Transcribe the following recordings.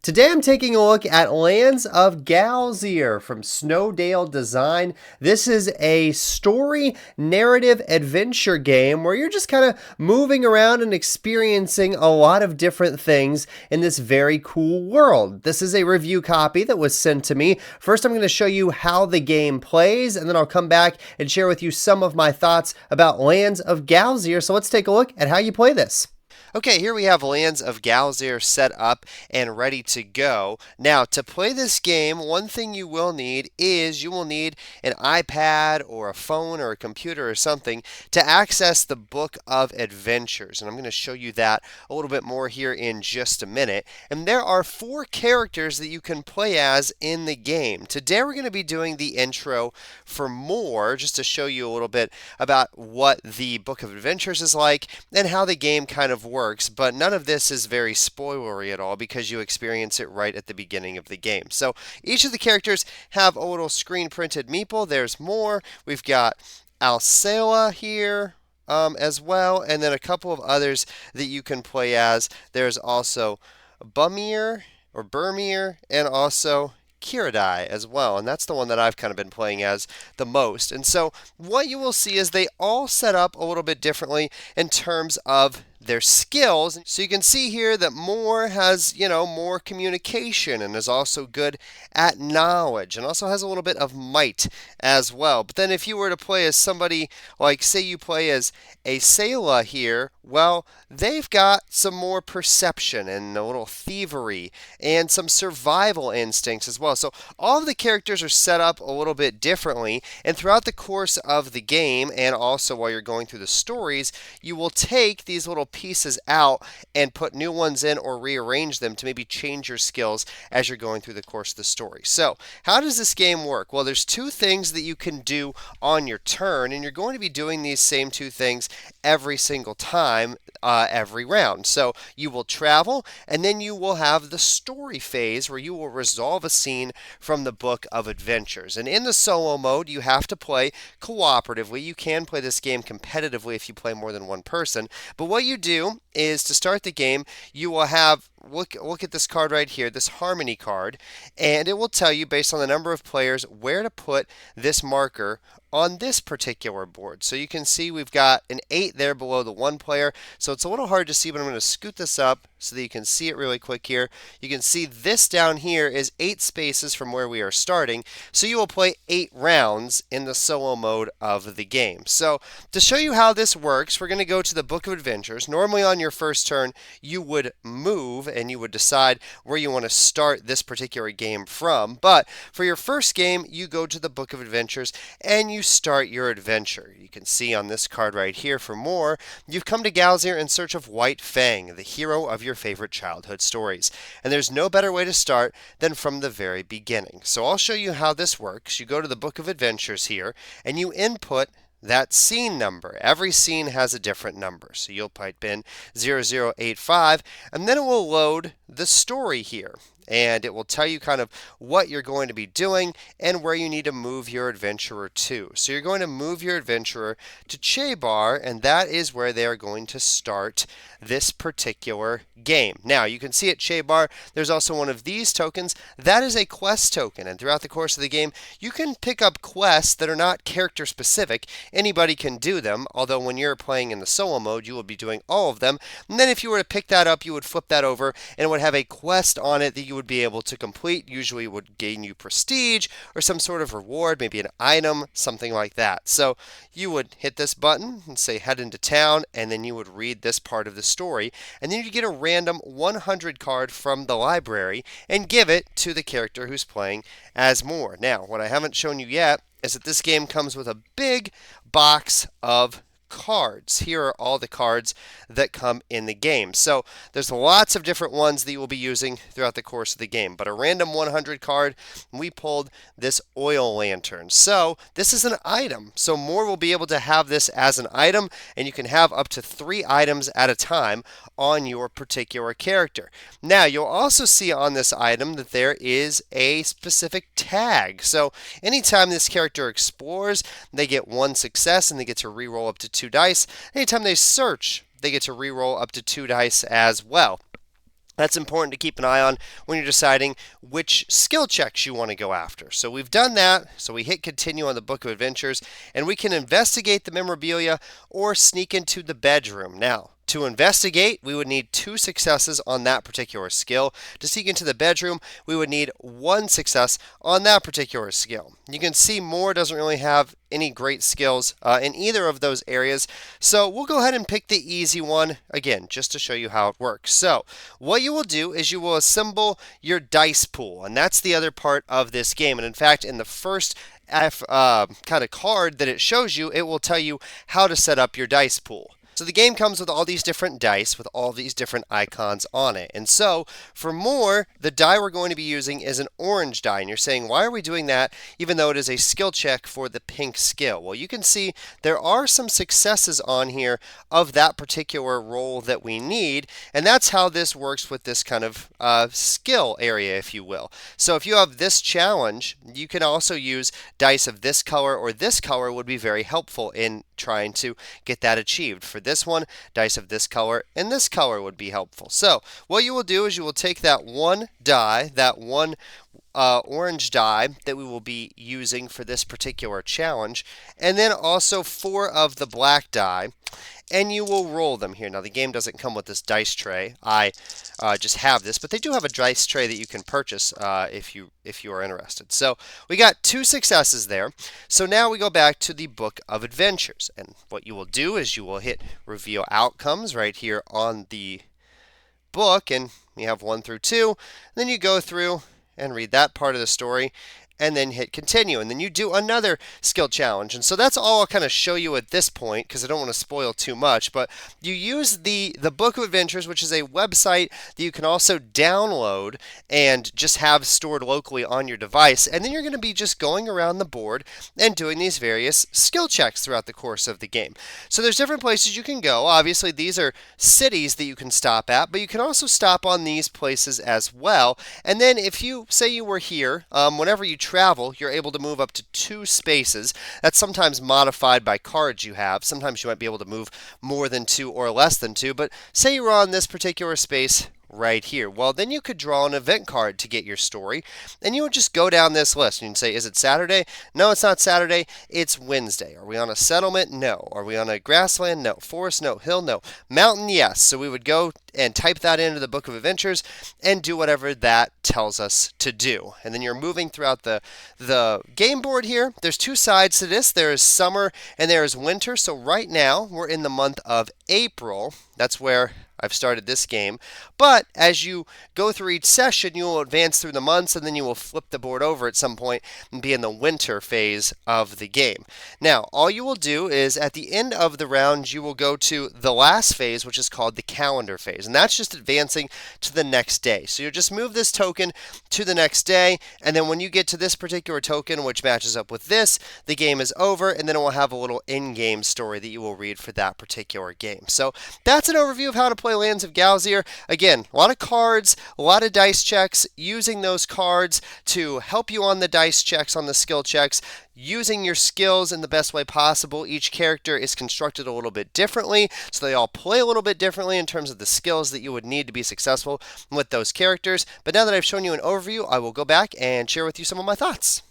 Today I'm taking a look at Lands of Galzyr from Snowdale Design. This is a story narrative adventure game where you're just kind of moving around and experiencing a lot of different things in this very cool world. This is a review copy that was sent to me. First I'm going to show you how the game plays, and then I'll come back and share with you some of my thoughts about Lands of Galzyr. So let's take a look at how you play this. Okay, here we have Lands of Galzyr set up and ready to go. Now, to play this game, one thing you will need is you will need an iPad or a phone or a computer or something to access the Book of Adventures. And I'm going to show you that a little bit more here in just a minute. And there are 4 characters that you can play as in the game. Today we're going to be doing the intro for more, just to show you a little bit about what the Book of Adventures is like and how the game kind of works, but none of this is very spoilery at all because you experience it right at the beginning of the game. So each of the characters have a little screen printed meeple. There's more. We've got Alcela here as well, and then a couple of others that you can play as. There's also Bumir or Burmir, and also Kiradai as well, and that's the one that I've kind of been playing as the most. And so what you will see is they all set up a little bit differently in terms of their skills. So you can see here that Moore has, more communication and is also good at knowledge and also has a little bit of might as well. But then if you were to play as somebody like, say you play as a Sayla here, well, they've got some more perception and a little thievery and some survival instincts as well. So all of the characters are set up a little bit differently, and throughout the course of the game and also while you're going through the stories, you will take these little pieces out and put new ones in or rearrange them to maybe change your skills as you're going through the course of the story. So how does this game work? Well, there's 2 things that you can do on your turn, and you're going to be doing these same 2 things every single time, every round. So you will travel, and then you will have the story phase where you will resolve a scene from the Book of Adventures. And in the solo mode, you have to play cooperatively. You can play this game competitively if you play more than one person. But what you do is, to start the game, you will have, look at this card right here, this Harmony card, and it will tell you based on the number of players where to put this marker on this particular board. So you can see we've got an 8 there below the 1 player, so it's a little hard to see, but I'm going to scoot this up so that you can see it really quick here. You can see this down here is 8 spaces from where we are starting, so you will play 8 rounds in the solo mode of the game. So to show you how this works, we're going to go to the Book of Adventures. Normally on your first turn, you would move and you would decide where you want to start this particular game from, but for your first game, you go to the Book of Adventures and you start your adventure. You can see on this card right here for more, you've come to Galzyr in search of White Fang, the hero of your favorite childhood stories. And there's no better way to start than from the very beginning. So I'll show you how this works. You go to the Book of Adventures here and you input that scene number. Every scene has a different number. So you'll type in 0085 and then it will load the story here. And it will tell you kind of what you're going to be doing and where you need to move your adventurer to. So you're going to move your adventurer to Chebar, and that is where they are going to start this particular game. Now, you can see at Chebar, there's also one of these tokens. That is a quest token, and throughout the course of the game, you can pick up quests that are not character specific. Anybody can do them, although when you're playing in the solo mode, you will be doing all of them. And then if you were to pick that up, you would flip that over, and it would have a quest on it that you would be able to complete. Usually it would gain you prestige or some sort of reward, maybe an item, something like that. So you would hit this button and say head into town, and then you would read this part of the story, and then you get a random 100 card from the library and give it to the character who's playing as Moore. Now, what I haven't shown you yet is that this game comes with a big box of cards. Here are all the cards that come in the game. So there's lots of different ones that you will be using throughout the course of the game. But a random 100 card, we pulled this oil lantern. So this is an item. So Moore will be able to have this as an item, and you can have up to 3 items at a time on your particular character. Now, you'll also see on this item that there is a specific tag. So anytime this character explores, they get 1 success and they get to reroll up to 2 dice. Anytime they search, they get to reroll up to 2 dice as well. That's important to keep an eye on when you're deciding which skill checks you want to go after. So we've done that. So we hit continue on the Book of Adventures, and we can investigate the memorabilia or sneak into the bedroom. Now, to investigate, we would need 2 successes on that particular skill. To sneak into the bedroom, we would need 1 success on that particular skill. You can see Moore doesn't really have any great skills in either of those areas. So we'll go ahead and pick the easy one, again, just to show you how it works. So what you will do is you will assemble your dice pool, and that's the other part of this game. And in fact, in the first kind of card that it shows you, it will tell you how to set up your dice pool. So the game comes with all these different dice with all these different icons on it. And so for Moore, the die we're going to be using is an orange die. And you're saying, why are we doing that even though it is a skill check for the pink skill? Well, you can see there are some successes on here of that particular roll that we need. And that's how this works with this kind of skill area, if you will. So if you have this challenge, you can also use dice of this color or this color would be very helpful in trying to get that achieved. For this one, dice of this color and this color would be helpful. So what you will do is you will take that one die, that one orange die that we will be using for this particular challenge, and then also 4 of the black die, and you will roll them here. Now the game doesn't come with this dice tray. I just have this, but they do have a dice tray that you can purchase if you are interested. So we got 2 successes there. So now we go back to the Book of Adventures, and what you will do is you will hit Reveal Outcomes right here on the book, and you have 1 through 2. And then you go through and read that part of the story, and then hit continue, and then you do another skill challenge. And so that's all I'll kind of show you at this point because I don't want to spoil too much, but you use the Book of Adventures, which is a website that you can also download and just have stored locally on your device, and then you're going to be just going around the board and doing these various skill checks throughout the course of the game. So there's different places you can go. Obviously these are cities that you can stop at, but you can also stop on these places as well. And then if you say you were here, whenever you travel, you're able to move up to 2 spaces. That's sometimes modified by cards you have. Sometimes you might be able to move more than 2 or less than 2, but say you were on this particular space right here. Well, then you could draw an event card to get your story, and you would just go down this list and you'd say, is it Saturday? No, it's not Saturday. It's Wednesday. Are we on a settlement? No. Are we on a grassland? No. Forest? No. Hill? No. Mountain? Yes. So we would go and type that into the Book of Adventures and do whatever that tells us to do. And then you're moving throughout the game board here. There's 2 sides to this. There is summer and there is winter. So right now we're in the month of April. That's where I've started this game. But as you go through each session, you will advance through the months, and then you will flip the board over at some point and be in the winter phase of the game. Now, all you will do is at the end of the round, you will go to the last phase, which is called the calendar phase. And that's just advancing to the next day. So you just move this token to the next day, and then when you get to this particular token, which matches up with this, the game is over, and then it will have a little in-game story that you will read for that particular game. So that's an overview of how to play Lands of Galzyr. Again, a lot of cards, a lot of dice checks, using those cards to help you on the dice checks, on the skill checks, using your skills in the best way possible. Each character is constructed a little bit differently, so they all play a little bit differently in terms of the skills that you would need to be successful with those characters. But now that I've shown you an overview, I will go back and share with you some of my thoughts.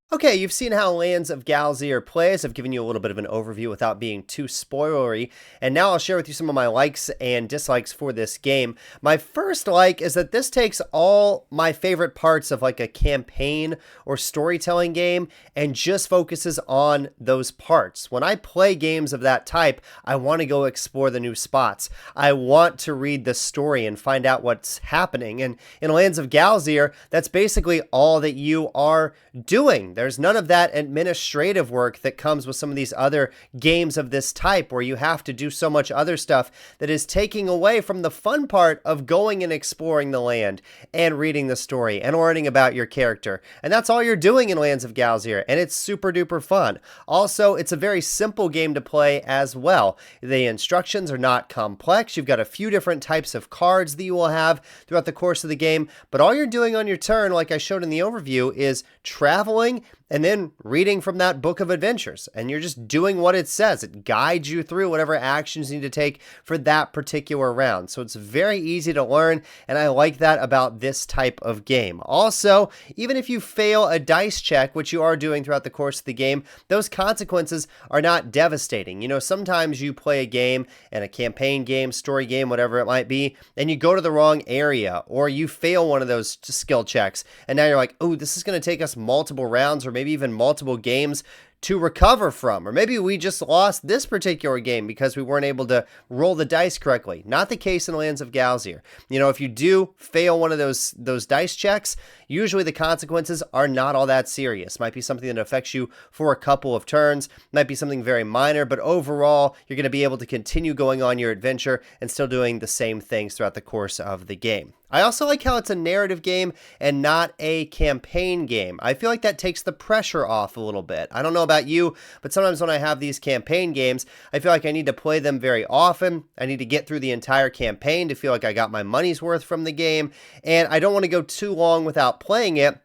Okay, you've seen how Lands of Galzyr plays. I've given you a little bit of an overview without being too spoilery, and now I'll share with you some of my likes and dislikes for this game. My first like is that this takes all my favorite parts of like a campaign or storytelling game and just focuses on those parts. When I play games of that type, I want to go explore the new spots. I want to read the story and find out what's happening, and in Lands of Galzyr, that's basically all that you are doing. There's none of that administrative work that comes with some of these other games of this type where you have to do so much other stuff that is taking away from the fun part of going and exploring the land and reading the story and learning about your character. And that's all you're doing in Lands of Galzyr, and it's super duper fun. Also, it's a very simple game to play as well. The instructions are not complex. You've got a few different types of cards that you will have throughout the course of the game, but all you're doing on your turn, like I showed in the overview, is traveling and then reading from that book of adventures, and you're just doing what it says. It guides you through whatever actions you need to take for that particular round. So it's very easy to learn, and I like that about this type of game. Also, even if you fail a dice check, which you are doing throughout the course of the game, those consequences are not devastating. You know, sometimes you play a game, and a campaign game, story game, whatever it might be, and you go to the wrong area, or you fail one of those skill checks, and now you're like, oh, this is going to take us multiple rounds, or maybe even multiple games to recover from. Or maybe we just lost this particular game because we weren't able to roll the dice correctly. Not the case in Lands of Galzyr. You know, if you do fail one of those dice checks, usually the consequences are not all that serious. Might be something that affects you for a couple of turns, might be something very minor, but overall, you're going to be able to continue going on your adventure and still doing the same things throughout the course of the game. I also like how it's a narrative game and not a campaign game. I feel like that takes the pressure off a little bit. I don't know about you, but sometimes when I have these campaign games, I feel like I need to play them very often. I need to get through the entire campaign to feel like I got my money's worth from the game, and I don't want to go too long without playing it,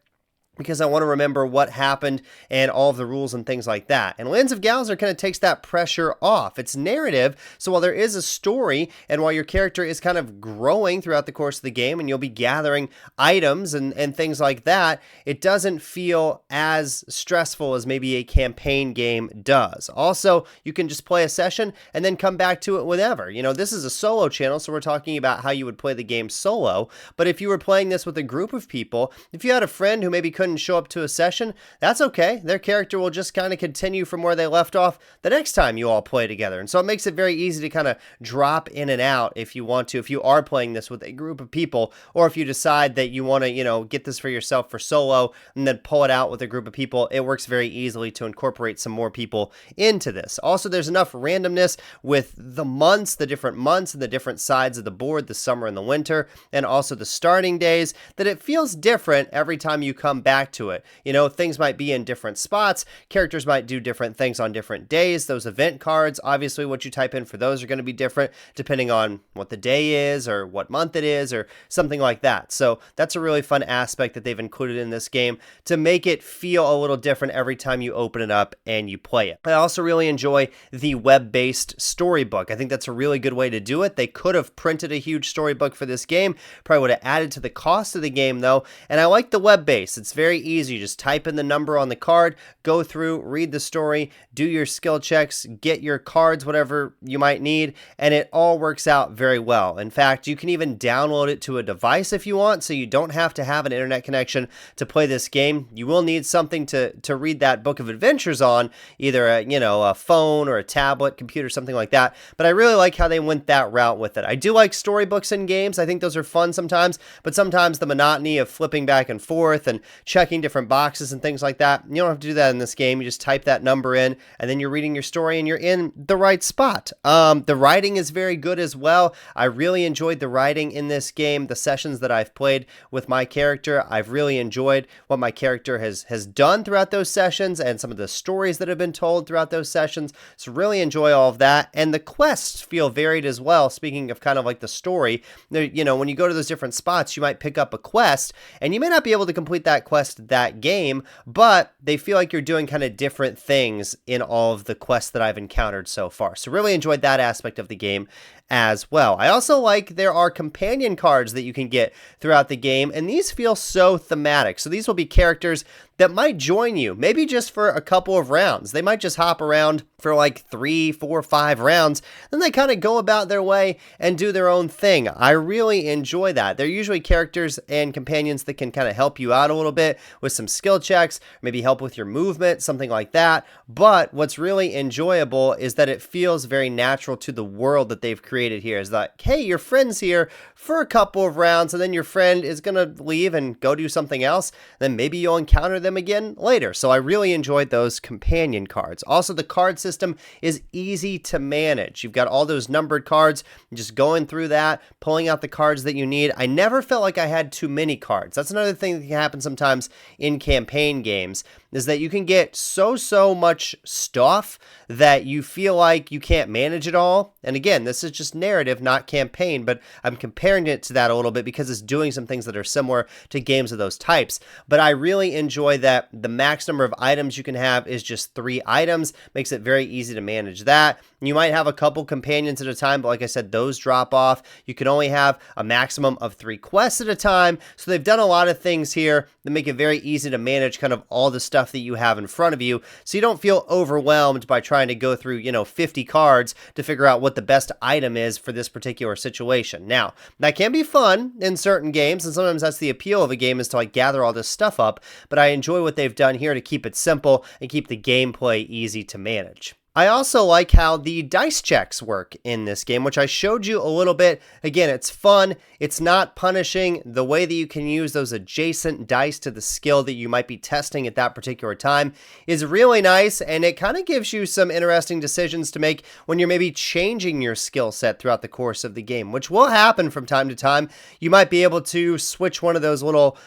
because I want to remember what happened and all of the rules and things like that. And Lands of Galzyr kind of takes that pressure off. It's narrative, so while there is a story, and while your character is kind of growing throughout the course of the game, and you'll be gathering items and things like that, it doesn't feel as stressful as maybe a campaign game does. Also, you can just play a session and then come back to it whenever. You know, this is a solo channel, so we're talking about how you would play the game solo, but if you were playing this with a group of people, if you had a friend who maybe couldn't show up to a session, that's okay. Their character will just kind of continue from where they left off the next time you all play together. And so it makes it very easy to kind of drop in and out if you want to, if you are playing this with a group of people, or if you decide that you want to, you know, get this for yourself for solo and then pull it out with a group of people. It works very easily to incorporate some more people into this. Also, there's enough randomness with the months, the different months and the different sides of the board, the summer and the winter, and also the starting days, that it feels different every time you come back to it. You know, things might be in different spots, characters might do different things on different days. Those event cards, obviously what you type in for those are going to be different depending on what the day is or what month it is or something like that. So that's a really fun aspect that they've included in this game to make it feel a little different every time you open it up and you play it. I also really enjoy the web-based storybook. I think that's a really good way to do it. They could have printed a huge storybook for this game, probably would have added to the cost of the game though, and I like the web-based. It's very easy. You just type in the number on the card, go through, read the story, do your skill checks, get your cards, whatever you might need, and it all works out very well. In fact, you can even download it to a device if you want, so you don't have to have an internet connection to play this game. You will need something to read that book of adventures on, either a phone or a tablet, computer, something like that. But I really like how they went that route with it. I do like storybooks in games. I think those are fun sometimes, but sometimes the monotony of flipping back and forth and checking different boxes and things like that, you don't have to do that in this game. You just type that number in, and then you're reading your story, and you're in the right spot. The writing is very good as well. I really enjoyed the writing in this game. The sessions that I've played with my character, I've really enjoyed what my character has done throughout those sessions and some of the stories that have been told throughout those sessions. So really enjoy all of that. And the quests feel varied as well. Speaking of kind of like the story, you know, when you go to those different spots, you might pick up a quest, and you may not be able to complete that quest that game, but they feel like you're doing kind of different things in all of the quests that I've encountered so far. So really enjoyed that aspect of the game as well. I also like there are companion cards that you can get throughout the game, and these feel so thematic. So these will be characters that might join you, maybe just for a couple of rounds. They might just hop around for like 3, 4, 5 rounds, then they kind of go about their way and do their own thing. I really enjoy that. They're usually characters and companions that can kind of help you out a little bit with some skill checks, maybe help with your movement, something like that. But what's really enjoyable is that it feels very natural to the world that they've created here. Is like, hey, your friend's here for a couple of rounds, and then your friend is going to leave and go do something else. Then maybe you'll encounter them again later. So I really enjoyed those companion cards. Also, the card system is easy to manage. You've got all those numbered cards, just going through that, pulling out the cards that you need. I never felt like I had too many cards. That's another thing that can happen sometimes in campaign games, is that you can get so much stuff that you feel like you can't manage it all. And again, this is just narrative, not campaign, but I'm comparing it to that a little bit because it's doing some things that are similar to games of those types. But I really enjoy enjoy that the max number of items you can have is just 3 items. Makes it very easy to manage that. You might have a couple companions at a time, but like I said, those drop off. You can only have a maximum of 3 quests at a time. So they've done a lot of things here that make it very easy to manage kind of all the stuff that you have in front of you, so you don't feel overwhelmed by trying to go through, 50 cards to figure out what the best item is for this particular situation. Now, that can be fun in certain games, and sometimes that's the appeal of a game, is to like gather all this stuff up, but I enjoy what they've done here to keep it simple and keep the gameplay easy to manage. I also like how the dice checks work in this game, which I showed you a little bit. Again, it's fun. It's not punishing. The way that you can use those adjacent dice to the skill that you might be testing at that particular time is really nice, and it kind of gives you some interesting decisions to make when you're maybe changing your skill set throughout the course of the game, which will happen from time to time. You might be able to switch one of those little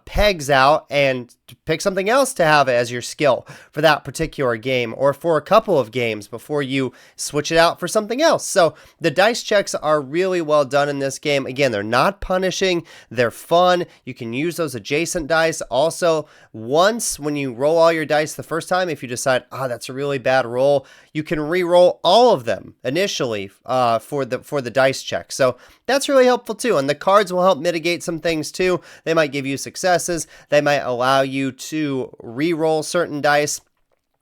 pegs out and pick something else to have as your skill for that particular game, or for a couple of games before you switch it out for something else. So the dice checks are really well done in this game. Again, they're not punishing, they're fun. You can use those adjacent dice. Also, once when you roll all your dice the first time, if you decide, that's a really bad roll, you can re-roll all of them initially for the dice check. So that's really helpful too. And the cards will help mitigate some things too. They might give you successes. They might allow you to re-roll certain dice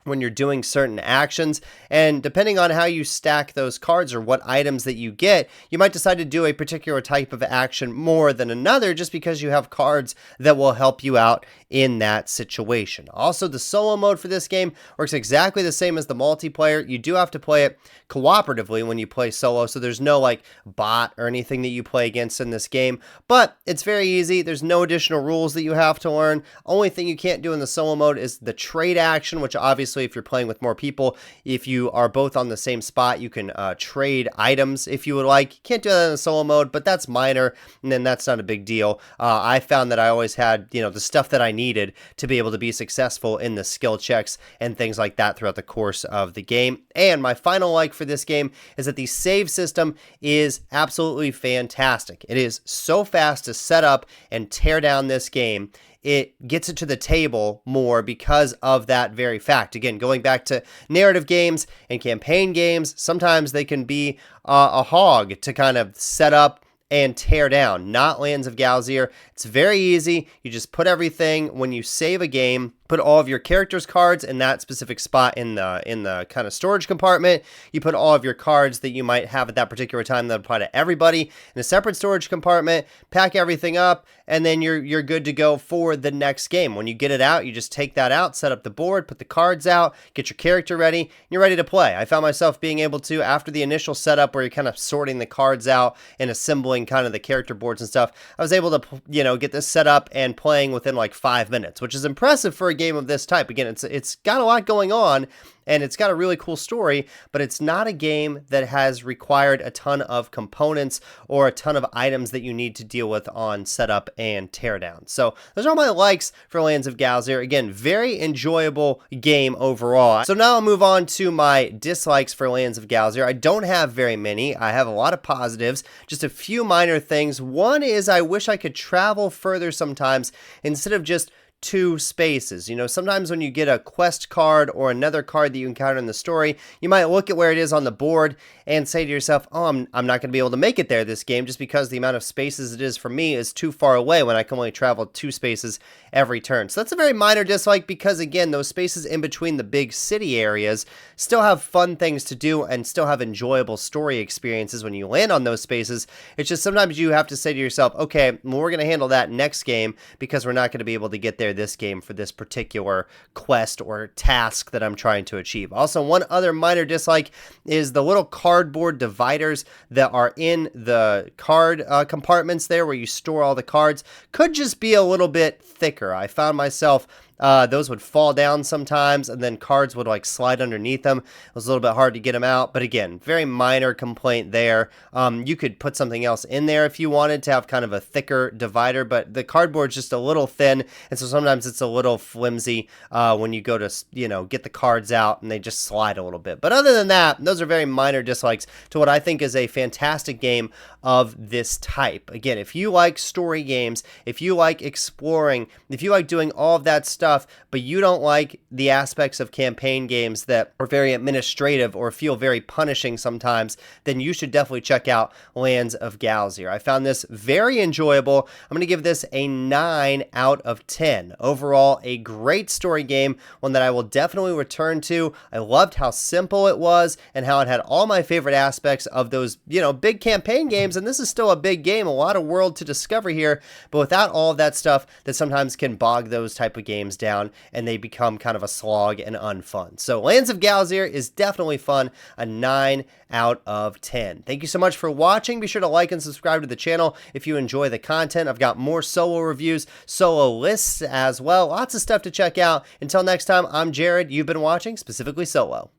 when you're doing certain actions, and depending on how you stack those cards or what items that you get, you might decide to do a particular type of action more than another just because you have cards that will help you out in that situation. Also, the solo mode for this game works exactly the same as the multiplayer. You do have to play it cooperatively when you play solo, so there's no like bot or anything that you play against in this game, but it's very easy. There's no additional rules that you have to learn. Only thing you can't do in the solo mode is the trade action, which obviously if you're playing with more people, if you are both on the same spot, you can trade items if you would like. You can't do that in the solo mode, but that's minor, and then that's not a big deal. I found that I always had, the stuff that I needed to be able to be successful in the skill checks and things like that throughout the course of the game. And my final like for this game is that the save system is absolutely fantastic. It is so fast to set up and tear down this game. It gets it to the table more because of that very fact. Again, going back to narrative games and campaign games, sometimes they can be a hog to kind of set up and tear down. Not Lands of Galzyr. It's very easy. You just put everything, when you save a game, put all of your characters' cards in that specific spot in the kind of storage compartment. You put all of your cards that you might have at that particular time that apply to everybody in a separate storage compartment, pack everything up, and then you're good to go for the next game. When you get it out, you just take that out, set up the board, put the cards out, get your character ready, and you're ready to play. I found myself being able to, after the initial setup where you're kind of sorting the cards out and assembling kind of the character boards and stuff, I was able to, get this set up and playing within like 5 minutes, which is impressive for a game of this type. Again, it's got a lot going on, and it's got a really cool story, but it's not a game that has required a ton of components or a ton of items that you need to deal with on setup and teardown. So those are all my likes for Lands of Galzyr. Again, very enjoyable game overall. So now I'll move on to my dislikes for Lands of Galzyr. I don't have very many. I have a lot of positives, just a few minor things. One is I wish I could travel further sometimes instead of just 2 spaces. Sometimes when you get a quest card or another card that you encounter in the story, you might look at where it is on the board and say to yourself, I'm not going to be able to make it there this game just because the amount of spaces it is for me is too far away when I can only travel 2 spaces every turn. So that's a very minor dislike because, again, those spaces in between the big city areas still have fun things to do and still have enjoyable story experiences when you land on those spaces. It's just sometimes you have to say to yourself, okay, well, we're going to handle that next game because we're not going to be able to get there this game for this particular quest or task that I'm trying to achieve. Also, one other minor dislike is the little cardboard dividers that are in the card compartments there where you store all the cards could just be a little bit thicker. I found myself those would fall down sometimes, and then cards would like slide underneath them. It was a little bit hard to get them out, but again, very minor complaint there. You could put something else in there if you wanted to have kind of a thicker divider, but the cardboard's just a little thin, and so sometimes it's a little flimsy when you go to, get the cards out, and they just slide a little bit. But other than that, those are very minor dislikes to what I think is a fantastic game of this type. Again, if you like story games, if you like exploring, if you like doing all of that stuff, stuff, but you don't like the aspects of campaign games that are very administrative or feel very punishing sometimes, then you should definitely check out Lands of Galzyr. I found this very enjoyable. I'm going to give this a 9 out of 10. Overall, a great story game, one that I will definitely return to. I loved how simple it was and how it had all my favorite aspects of those, big campaign games. And this is still a big game, a lot of world to discover here, but without all of that stuff that sometimes can bog those type of games down and they become kind of a slog and unfun. So Lands of Galzyr is definitely fun, a 9 out of 10. Thank you so much for watching. Be sure to like and subscribe to the channel if you enjoy the content. I've got more solo reviews, solo lists as well. Lots of stuff to check out. Until next time, I'm Jared. You've been watching Specifically Solo.